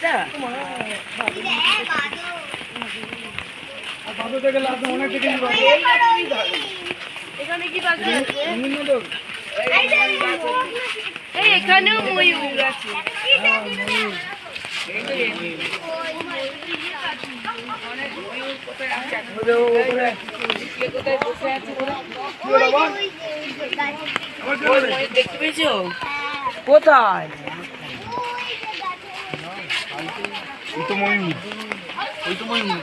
এটা বাদু থেকে লাগবে অনেক থেকে এখানে কি বাঘ আছে? এই এখানেও ময়ূর আছে। দেখতে পেয়েছো কোথায়? ওই তো ময়ূর, ওই তো ময়ূর।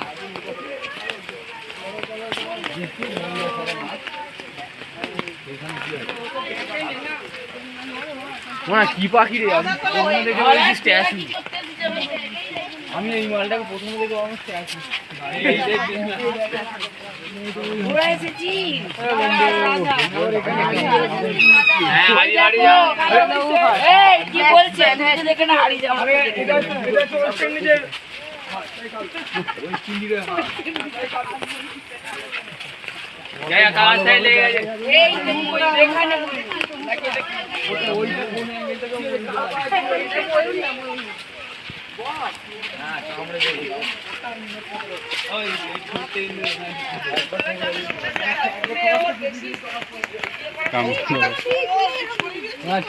কি পাখি রে? আমি এই মালটাকে প্রথমে দেখে আমার স্ট্যাচু। কি বলছেন? দেখে না হারিয়ে যাবো।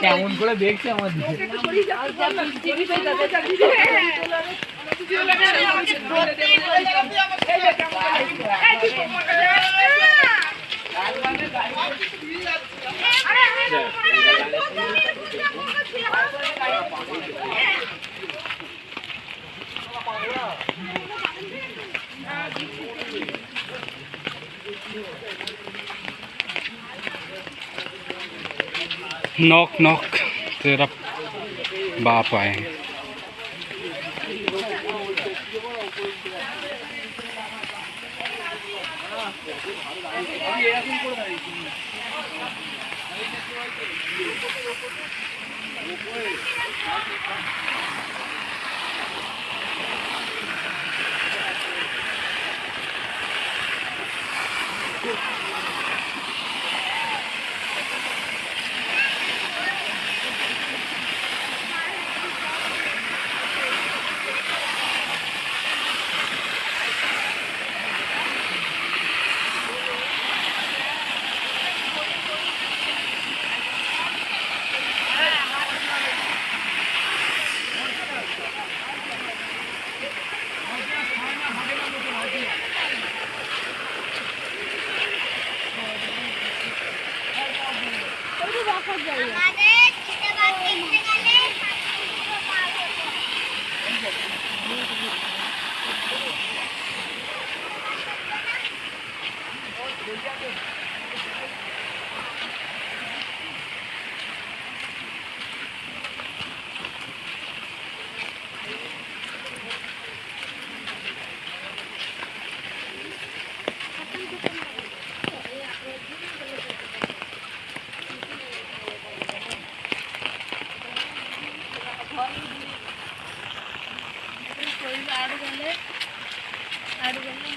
কেমন করে দেখছে আমার नॉक नॉक तेरा बाप आए हैं। আড়ু গেলে